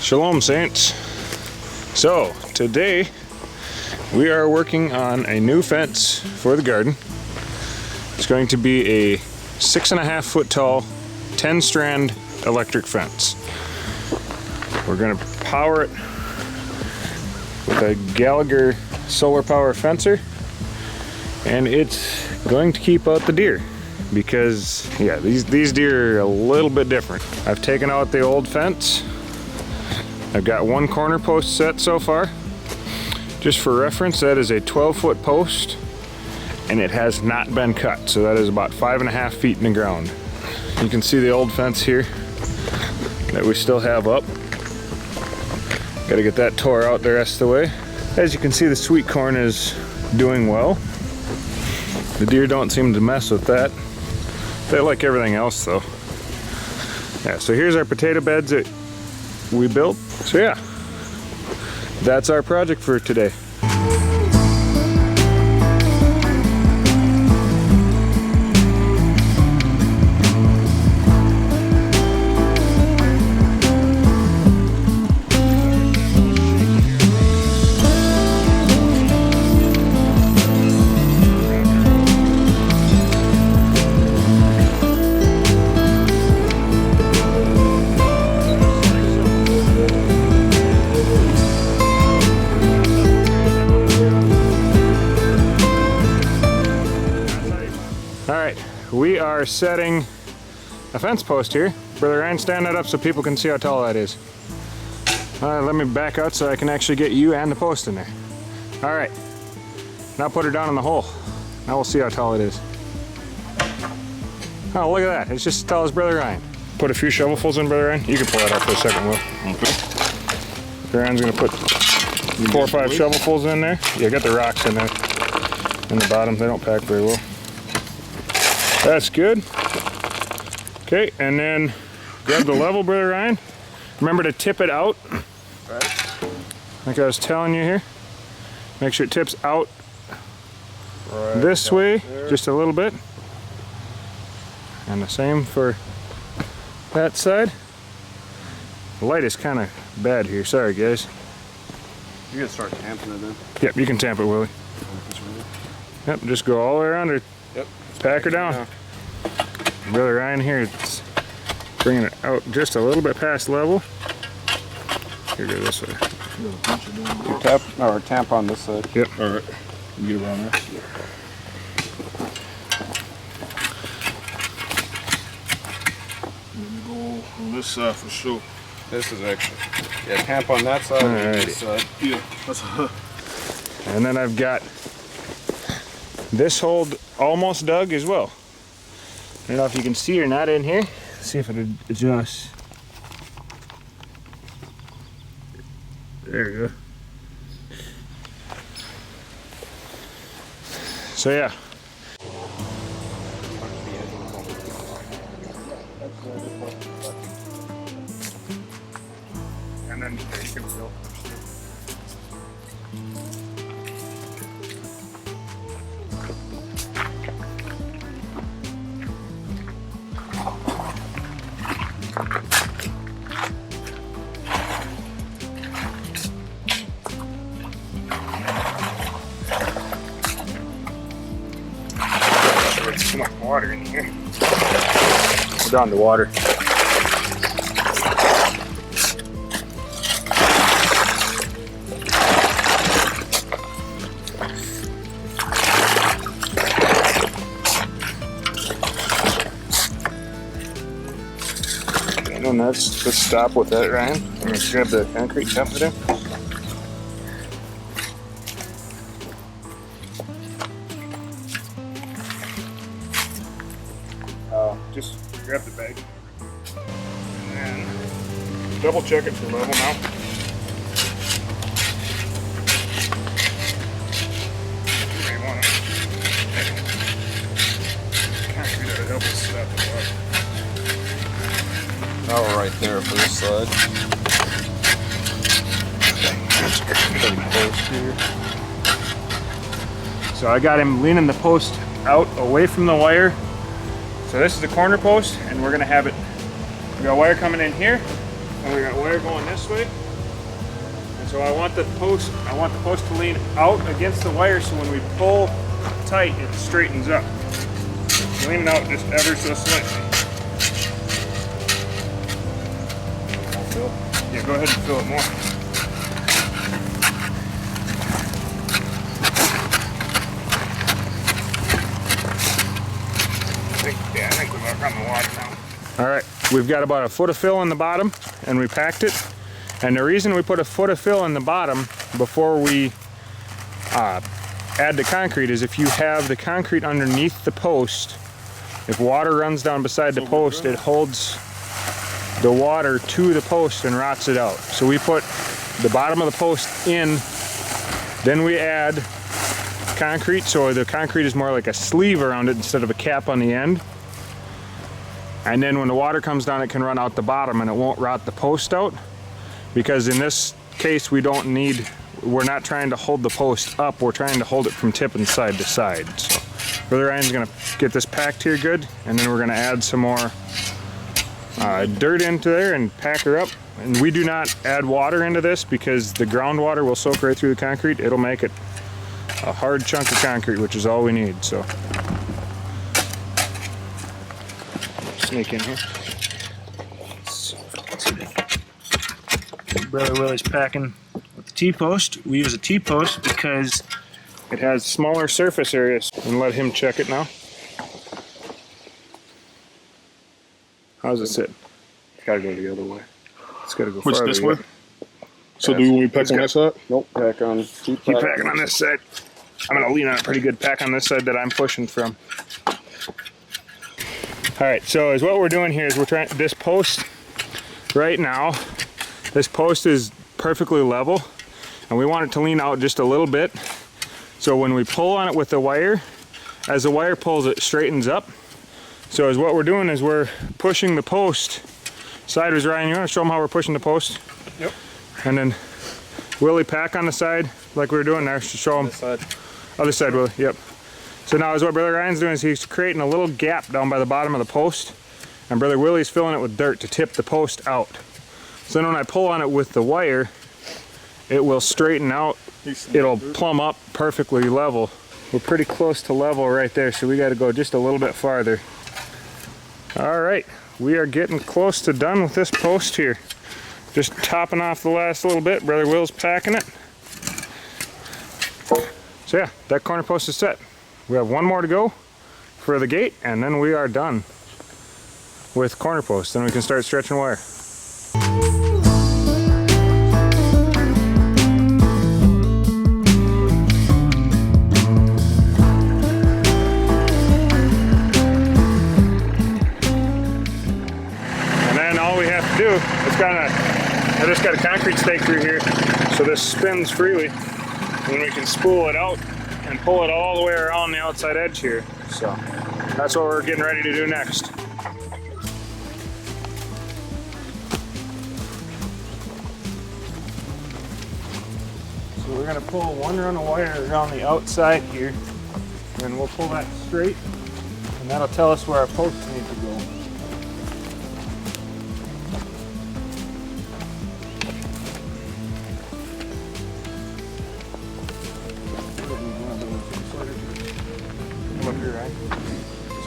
Shalom, saints. So today we are working on a new fence for the garden. It's going to be a 6.5 foot tall 10-strand electric fence. We're going to power it with a Gallagher solar power fencer, and it's going to keep out the deer because these deer are a little bit different. I've taken out the old fence. I've got one corner post set so far. Just for reference, that is a 12-foot post and it has not been cut, so that is about 5.5 feet in the ground. You can see the old fence here that we still have up. Gotta get that tore out the rest of the way. As you can see, the sweet corn is doing well. The deer don't seem to mess with that. They like everything else though. Yeah, so here's our potato beds that we built. So yeah, that's our project for today. We are setting a fence post here. Brother Ryan, stand that up so people can see how tall that is. Let me back out so I can actually get you and the post in there. All right, now put her down in the hole. Now we'll see how tall it is. Oh, look at that. It's just as tall as Brother Ryan. Put a few shovelfuls in, Brother Ryan. You can pull that out for a second, Will. Okay. Brother Ryan's gonna put 4 or 5 shovelfuls in there. Yeah, got the rocks in there. In the bottom, they don't pack very well. That's good. Okay, and then grab the level, Brother Ryan. Remember to tip it out. Right. Like I was telling you here. Make sure it tips out this way, just a little bit. And the same for that side. The light is kind of bad here. Sorry, guys. You gotta start tamping it in. Yep, you can tamp it, Willie. Yep, just go all the way around her. Yep. Pack her down. Brother Ryan here, it's bringing it out just a little bit past level. Here, go this way. Tap or tamp on this side. Yep. All right. You get around there. Let me go on this side for sure. This is actually, tamp on that side and this side. Yeah. That's and then I've got this hole almost dug as well. I don't know if you can see or not in here. Let's see if it adjusts. There you go. So yeah. And then you can fill. Too much water in here. We're down to water. And then let's stop with that, Ryan. Let's grab the concrete, dump it in. Just grab the bag and then double check it for level now. You may want to concrete to help us stop the water. now right there for this side. Pretty close here. So I got him leaning the post out away from the wire. So this is the corner post, and we're gonna have it, we got wire coming in here, and we got wire going this way. So I want the post to lean out against the wire so when we pull tight, it straightens up. Lean it out just ever so slightly. Yeah, go ahead and fill it more. I think we've got run the water now. All right, we've got about a foot of fill in the bottom, and we packed it. And the reason we put a foot of fill in the bottom before we add the concrete is if you have the concrete underneath the post, if water runs down beside the post, it holds the water to the post and rots it out. So we put the bottom of the post in, then we add concrete, so the concrete is more like a sleeve around it instead of a cap on the end. And then when the water comes down, it can run out the bottom and it won't rot the post out. Because in this case, we're not trying to hold the post up, we're trying to hold it from tipping side to side. So Brother Ryan's gonna get this packed here good, and then we're gonna add some more dirt into there and pack her up. And we do not add water into this because the groundwater will soak right through the concrete. It'll make it a hard chunk of concrete, which is all we need. So sneak in here. Brother Willie's packing with the T-post. We use a T-post because it has smaller surface areas. And let him check it now. How's it sit? It's gotta go the other way. It's gotta go Which, farther. this way? So do we pack on that side? Nope, pack on. Keep packing on this side. I'm gonna lean on it pretty good. Pack on this side that I'm pushing from. All right, so as what we're doing here is we're trying, this post right now, this post is perfectly level and we want it to lean out just a little bit. So when we pull on it with the wire, as the wire pulls, it straightens up. So as what we're doing is we're pushing the post sideways. Ryan, you want to show them how we're pushing the post? Yep. And then Willie, pack on the side like we were doing there to show them. This side. Other side, Willie, yep. So now as what Brother Ryan's doing is he's creating a little gap down by the bottom of the post, and Brother Willie's filling it with dirt to tip the post out. So then when I pull on it with the wire, it will straighten out. It'll plumb up perfectly level. We're pretty close to level right there, so we got to go just a little bit farther. All right, we are getting close to done with this post here. Just topping off the last little bit. Brother Will's packing it. So yeah, that corner post is set. We have one more to go for the gate, and then we are done with corner posts. Then we can start stretching wire. And then all we have to do is I just got a concrete stake through here, so this spins freely, and then we can spool it out and pull it all the way around the outside edge here. So that's what we're getting ready to do next. So we're gonna pull one run of wire around the outside here, and we'll pull that straight, and that'll tell us where our posts need to go.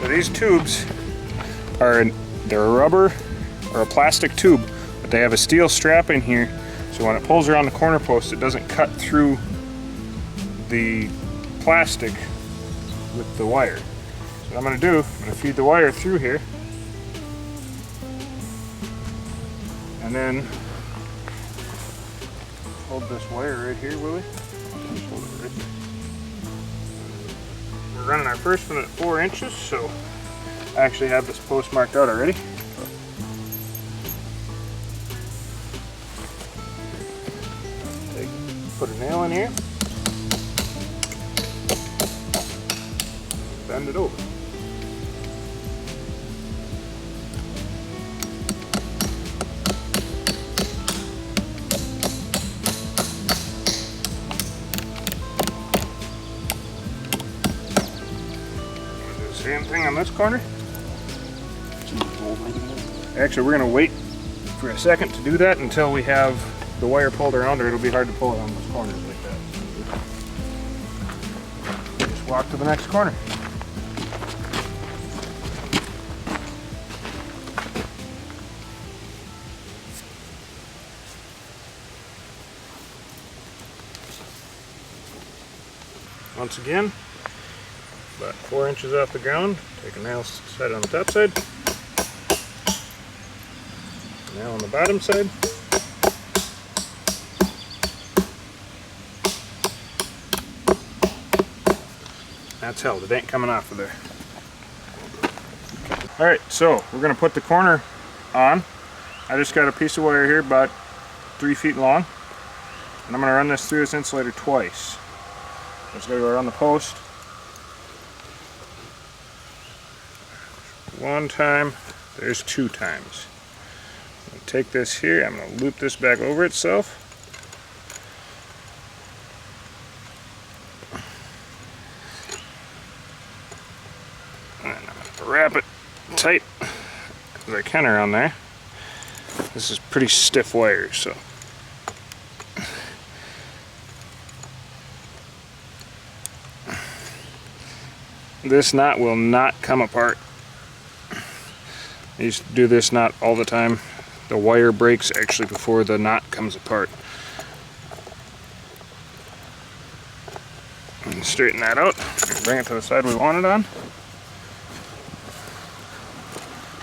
So these tubes they're a rubber or a plastic tube, but they have a steel strap in here, so when it pulls around the corner post, it doesn't cut through the plastic with the wire. So what I'm going to do, I'm going to feed the wire through here, and then hold this wire right here, Willie. Hold it right there. We're running our first one at 4 inches, so I actually have this post marked out already. Put a nail in here, bend it over. Same thing on this corner. Actually, we're going to wait for a second to do that until we have the wire pulled around her, it'll be hard to pull it on those corners like that. Just walk to the next corner. Once again, about 4 inches off the ground, take a nail set on the top side, nail on the bottom side. That's held, it ain't coming off of there. Alright, so we're going to put the corner on. I just got a piece of wire here about 3 feet long, and I'm going to run this through this insulator twice. Just going to go around the post. One time, there's 2 times. I'm going to take this here, I'm going to loop this back over itself. And I'm going to wrap it tight as I can around there. This is pretty stiff wire, so. This knot will not come apart. I used to do this knot all the time. The wire breaks actually before the knot comes apart. And straighten that out. Bring it to the side we want it on.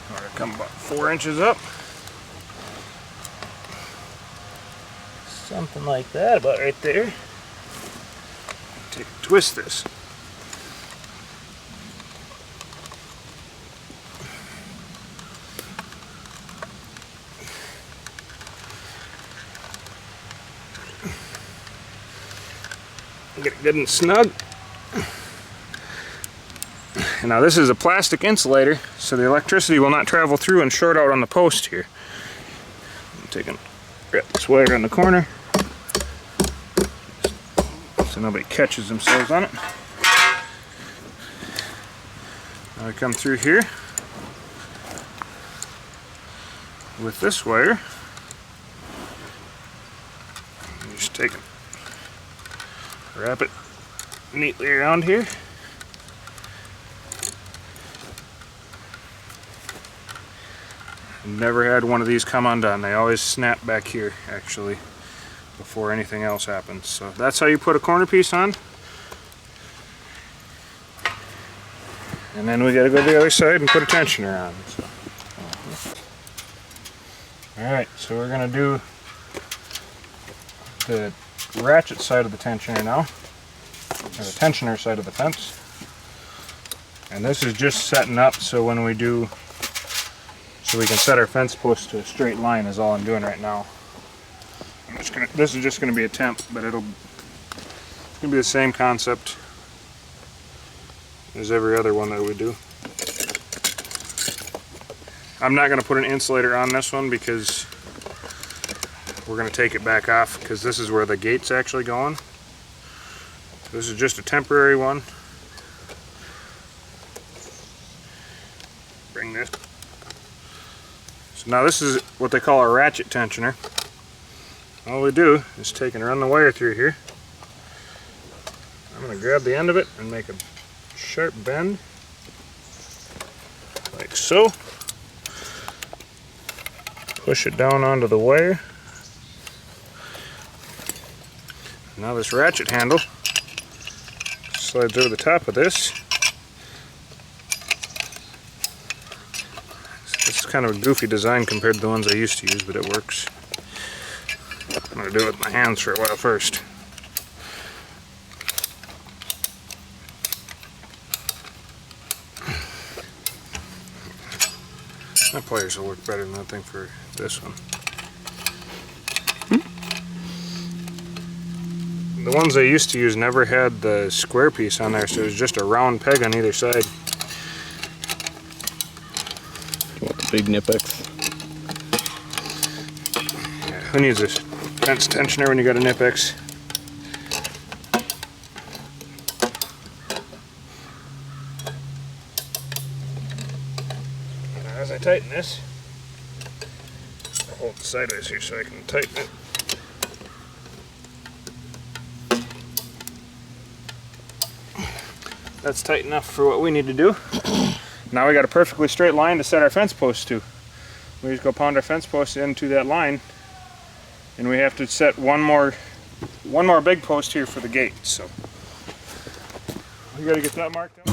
I'm going to come about 4 inches up. Something like that, about right there. Twist this. Get it good and snug. And now this is a plastic insulator, so the electricity will not travel through and short out on the post here. I'm taking this wire in the corner so nobody catches themselves on it. Now I come through here with this wire. Just take it. Wrap it neatly around here. Never had one of these come undone. They always snap back here, actually, before anything else happens. So that's how you put a corner piece on. And then we gotta go to the other side and put a tensioner on. So. Alright, so we're gonna do the ratchet side of the tensioner now, or the tensioner side of the fence. And this is just setting up so when we do, so we can set our fence post to a straight line is all I'm doing right now. This is just gonna be a temp, but it's gonna be the same concept as every other one that we do. I'm not gonna put an insulator on this one because we're going to take it back off because this is where the gate's actually going. This is just a temporary one. Bring this. So now this is what they call a ratchet tensioner. All we do is take and run the wire through here. I'm going to grab the end of it and make a sharp bend, like so. Push it down onto the wire. Now this ratchet handle slides over the top of this. This is kind of a goofy design compared to the ones I used to use, but it works. I'm going to do it with my hands for a while first. My pliers will work better than that thing for this one. The ones I used to use never had the square piece on there, so it was just a round peg on either side. You want the big Nipex? Yeah, who needs a fence tensioner when you got a Nipex? Now as I tighten this, I'll hold it sideways here so I can tighten it. That's tight enough for what we need to do. Now we got a perfectly straight line to set our fence post to. We just go pound our fence post into that line, and we have to set one more big post here for the gate. So we got to get that marked out.